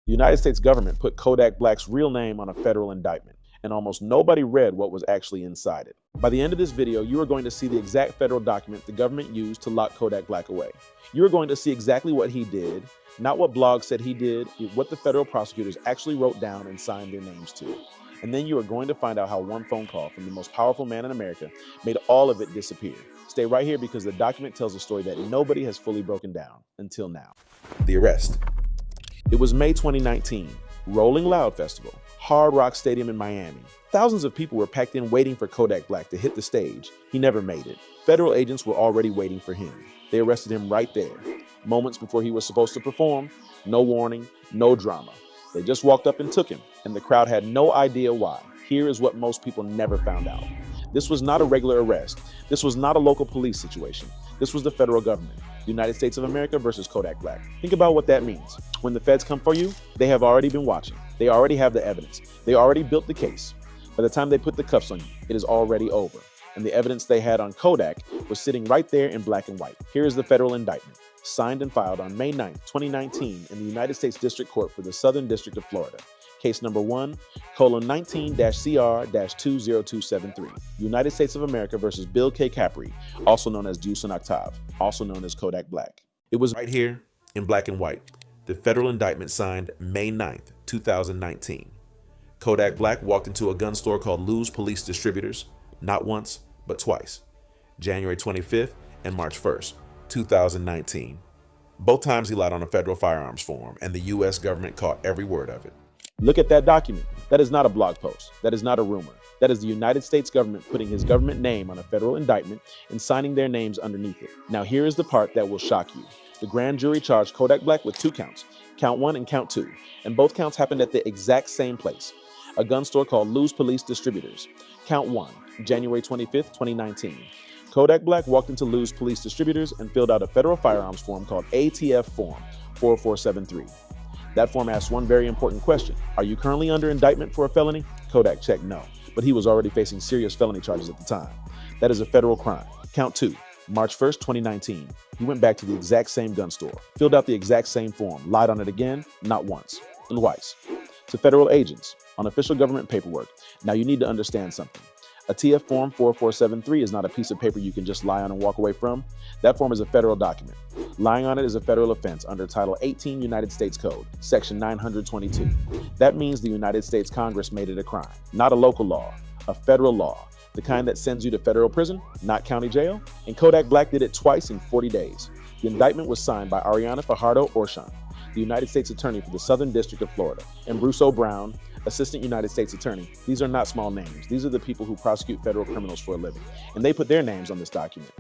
The United States government put Kodak Black's real name on a federal indictment, and almost nobody read what was actually inside it. By the end of this video, you are going to see the exact federal document the government used to lock Kodak Black away. You are going to see exactly what he did, not what blogs said he did, what the federal prosecutors actually wrote down and signed their names to. And then you are going to find out how one phone call from the most powerful man in America made all of it disappear. Stay right here because the document tells a story that nobody has fully broken down until now. The arrest. It was May 2019, Rolling Loud Festival, Hard Rock Stadium in Miami. Thousands of people were packed in waiting for Kodak Black to hit the stage. He never made it. Federal agents were already waiting for him. They arrested him right there. Moments before he was supposed to perform, no warning, no drama. They just walked up and took him, and the crowd had no idea why. Here is what most people never found out. This was not a regular arrest. This was not a local police situation. This was the federal government, the United States of America versus Kodak Black. Think about what that means. When the feds come for you, they have already been watching. They already have the evidence. They already built the case. By the time they put the cuffs on you, it is already over. And the evidence they had on Kodak was sitting right there in black and white. Here is the federal indictment, signed and filed on May 9, 2019 in the United States District Court for the Southern District of Florida. Case number 1:19-CR-20273. United States of America versus Bill K. Kapri, also known as Deuce and Octave, also known as Kodak Black. It was right here in black and white. The federal indictment signed May 9th, 2019. Kodak Black walked into a gun store called Lou's Police Distributors, not once, but twice. January 25th and March 1st, 2019. Both times he lied on a federal firearms form, and the U.S. government caught every word of it. Look at that document. That is not a blog post. That is not a rumor. That is the United States government putting his government name on a federal indictment and signing their names underneath it. Now here is the part that will shock you. The grand jury charged Kodak Black with 2 counts, count 1 and count 2, and both counts happened at the exact same place, a gun store called Lou's Police Distributors. Count 1, January 25th, 2019. Kodak Black walked into Lou's Police Distributors and filled out a federal firearms form called ATF Form 4473. That form asks one very important question. Are you currently under indictment for a felony? Kodak checked no, but he was already facing serious felony charges at the time. That is a federal crime. Count 2, March 1st, 2019. He went back to the exact same gun store, filled out the exact same form, lied on it again, not once, and twice. To federal agents, on official government paperwork. Now you need to understand something. A TF Form 4473 is not a piece of paper you can just lie on and walk away from. That form is a federal document. Lying on it is a federal offense under Title 18 United States Code, Section 922. That means the United States Congress made it a crime, not a local law, a federal law, the kind that sends you to federal prison, not county jail. And Kodak Black did it twice in 40 days. The indictment was signed by Ariana Fajardo Orshon, the United States Attorney for the Southern District of Florida, and Bruce O'Brown, Assistant United States Attorney. These are not small names. These are the people who prosecute federal criminals for a living, and they put their names on this document.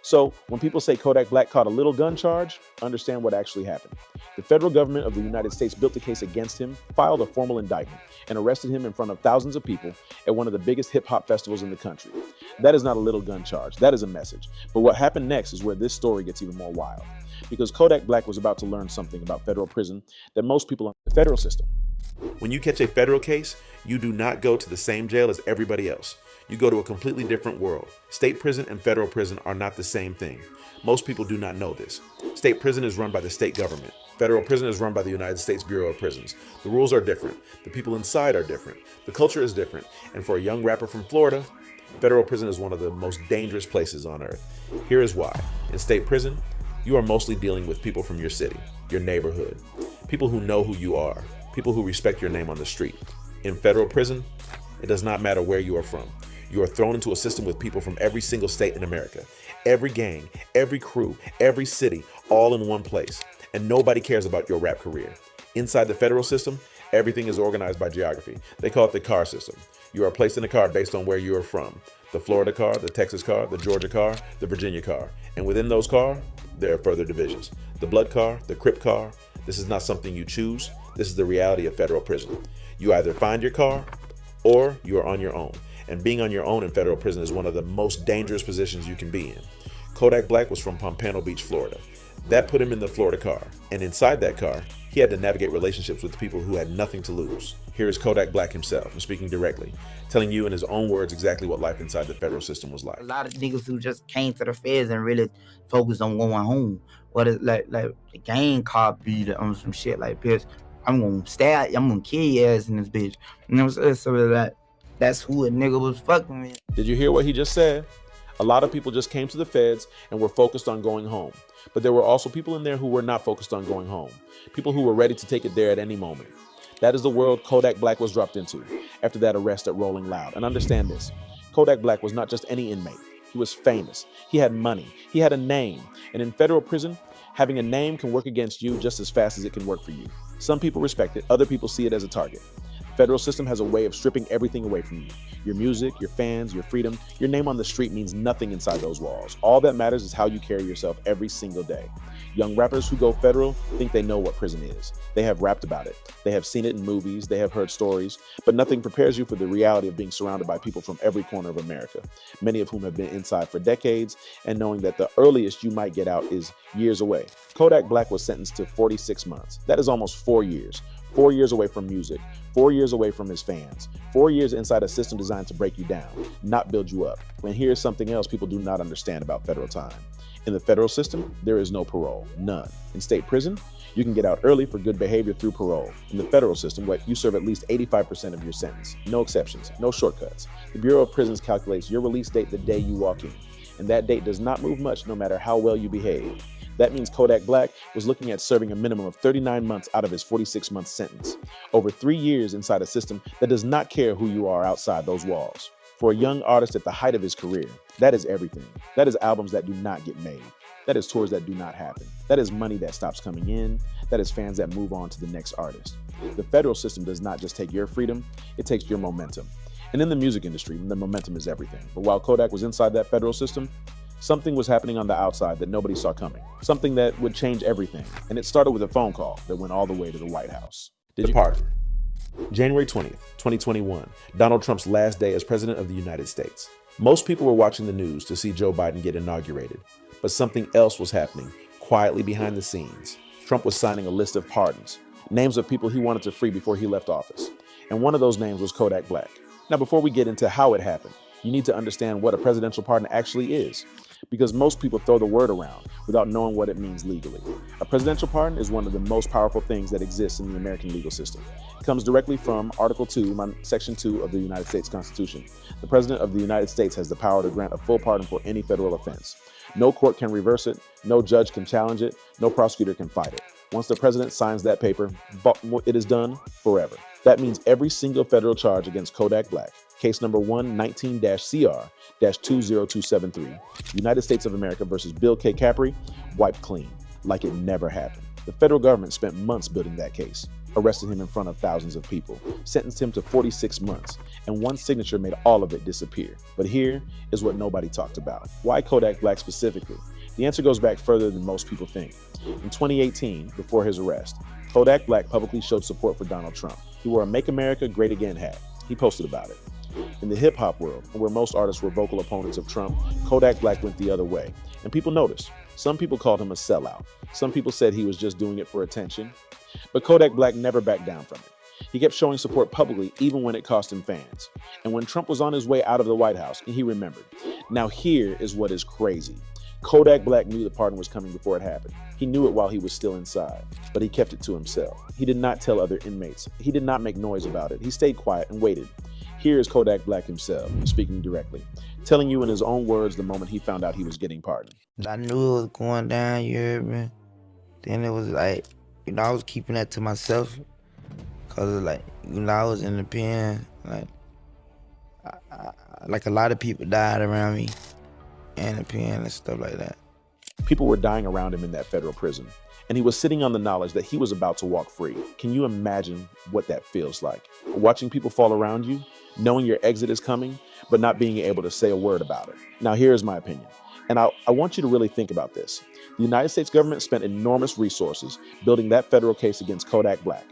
So when people say Kodak Black caught a little gun charge, understand what actually happened. The federal government of the United States built a case against him, filed a formal indictment, and arrested him in front of thousands of people at one of the biggest hip-hop festivals in the country. That is not a little gun charge. That is a message. But what happened next is where this story gets even more wild. Because Kodak Black was about to learn something about federal prison that most people in the federal system. When you catch a federal case, you do not go to the same jail as everybody else. You go to a completely different world. State prison and federal prison are not the same thing. Most people do not know this. State prison is run by the state government. Federal prison is run by the United States Bureau of Prisons. The rules are different. The people inside are different. The culture is different. And for a young rapper from Florida, federal prison is one of the most dangerous places on earth. Here is why. In state prison, you are mostly dealing with people from your city, your neighborhood, people who know who you are, people who respect your name on the street. In federal prison, it does not matter where you are from. You are thrown into a system with people from every single state in America, every gang, every crew, every city, all in one place. And nobody cares about your rap career. Inside the federal system, everything is organized by geography. They call it the car system. You are placed in a car based on where you are from. The Florida car, the Texas car, the Georgia car, the Virginia car. And within those cars, there are further divisions. The blood car, the Crip car. This is not something you choose. This is the reality of federal prison. You either find your car or you are on your own. And being on your own in federal prison is one of the most dangerous positions you can be in. Kodak Black was from Pompano Beach, Florida. That put him in the Florida car. And inside that car, he had to navigate relationships with people who had nothing to lose. Here is Kodak Black himself, and speaking directly, telling you in his own words exactly what life inside the federal system was like. A lot of niggas who just came to the feds and really focused on going home. What is like the gang cop beat on some shit like this. I'm gonna stab, I'm gonna kill your ass in this bitch. You know what I'm saying? So that's who a nigga was fucking with. Did you hear what he just said? A lot of people just came to the feds and were focused on going home. But there were also people in there who were not focused on going home. People who were ready to take it there at any moment. That is the world Kodak Black was dropped into after that arrest at Rolling Loud. And understand this, Kodak Black was not just any inmate. He was famous. He had money. He had a name. And in federal prison, having a name can work against you just as fast as it can work for you. Some people respect it. Other people see it as a target. The federal system has a way of stripping everything away from you. Your music, your fans, your freedom, your name on the street means nothing inside those walls. All that matters is how you carry yourself every single day. Young rappers who go federal think they know what prison is. They have rapped about it. They have seen it in movies. They have heard stories, but nothing prepares you for the reality of being surrounded by people from every corner of America, many of whom have been inside for decades, and knowing that the earliest you might get out is years away. Kodak Black was sentenced to 46 months. That is almost 4 years. 4 years away from music, 4 years away from his fans, 4 years inside a system designed to break you down, not build you up. And here's something else people do not understand about federal time. In the federal system, there is no parole, none. In state prison, you can get out early for good behavior through parole. In the federal system, you serve at least 85% of your sentence. No exceptions, no shortcuts. The Bureau of Prisons calculates your release date the day you walk in, and that date does not move much no matter how well you behave. That means Kodak Black was looking at serving a minimum of 39 months out of his 46-month sentence. Over 3 years inside a system that does not care who you are outside those walls. For a young artist at the height of his career, that is everything. That is albums that do not get made. That is tours that do not happen. That is money that stops coming in. That is fans that move on to the next artist. The federal system does not just take your freedom, it takes your momentum. And in the music industry, the momentum is everything. But while Kodak was inside that federal system, something was happening on the outside that nobody saw coming. Something that would change everything. And it started with a phone call that went all the way to the White House. Pardon. January 20th, 2021, Donald Trump's last day as president of the United States. Most people were watching the news to see Joe Biden get inaugurated, but something else was happening quietly behind the scenes. Trump was signing a list of pardons, names of people he wanted to free before he left office. And one of those names was Kodak Black. Now, before we get into how it happened, you need to understand what a presidential pardon actually is, because most people throw the word around without knowing what it means legally. A presidential pardon is one of the most powerful things that exists in the American legal system. It comes directly from Article 2, Section 2 of the United States Constitution. The President of the United States has the power to grant a full pardon for any federal offense. No court can reverse it, no judge can challenge it, no prosecutor can fight it. Once the president signs that paper, it is done forever. That means every single federal charge against Kodak Black, case number 119-CR-200273, United States of America versus Bill K. Kapri, wiped clean, like it never happened. The federal government spent months building that case, arrested him in front of thousands of people, sentenced him to 46 months, and one signature made all of it disappear. But here is what nobody talked about. Why Kodak Black specifically? The answer goes back further than most people think. In 2018, before his arrest, Kodak Black publicly showed support for Donald Trump. He wore a Make America Great Again hat. He posted about it. In the hip-hop world, where most artists were vocal opponents of Trump, Kodak Black went the other way, and people noticed. Some people called him a sellout. Some people said he was just doing it for attention. But Kodak Black never backed down from it. He kept showing support publicly even when it cost him fans. And when Trump was on his way out of the White House, he remembered. Now here is what is crazy. Kodak Black knew the pardon was coming before it happened. He knew it while he was still inside, but he kept it to himself. He did not tell other inmates. He did not make noise about it. He stayed quiet and waited. Here is Kodak Black himself, speaking directly, telling you in his own words the moment he found out he was getting pardoned. I knew it was going down, you heard me? Then it was like, I was keeping that to myself, cause I was in the pen, like a lot of people died around me, in the pen and stuff like that. People were dying around him in that federal prison, and he was sitting on the knowledge that he was about to walk free. Can you imagine what that feels like? Watching people fall around you, knowing your exit is coming, but not being able to say a word about it. Now, here's my opinion, and I want you to really think about this. The United States government spent enormous resources building that federal case against Kodak Black.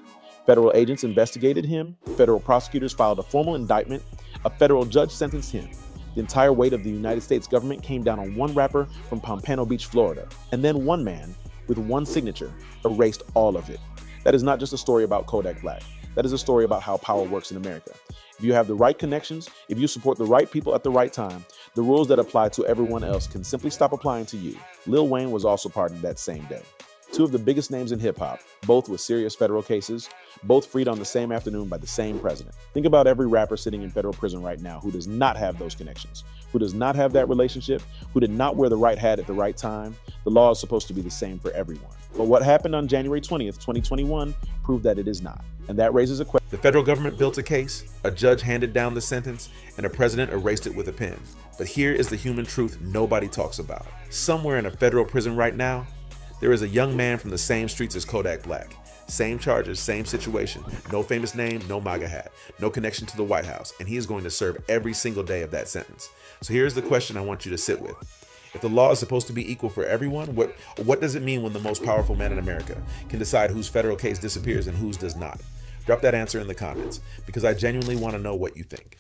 Federal agents investigated him, federal prosecutors filed a formal indictment, a federal judge sentenced him. The entire weight of the United States government came down on one rapper from Pompano Beach, Florida, and then one man with one signature erased all of it. That is not just a story about Kodak Black. That is a story about how power works in America. If you have the right connections, if you support the right people at the right time, the rules that apply to everyone else can simply stop applying to you. Lil Wayne was also pardoned that same day. Two of the biggest names in hip hop, both with serious federal cases, both freed on the same afternoon by the same president. Think about every rapper sitting in federal prison right now who does not have those connections, who does not have that relationship, who did not wear the right hat at the right time. The law is supposed to be the same for everyone. But what happened on January 20th, 2021 proved that it is not. And that raises a question. The federal government built a case, a judge handed down the sentence, and a president erased it with a pen. But here is the human truth nobody talks about. Somewhere in a federal prison right now, there is a young man from the same streets as Kodak Black. Same charges, same situation. No famous name, no MAGA hat, no connection to the White House, and he is going to serve every single day of that sentence. So here's the question I want you to sit with. If the law is supposed to be equal for everyone, what does it mean when the most powerful man in America can decide whose federal case disappears and whose does not? Drop that answer in the comments, because I genuinely want to know what you think.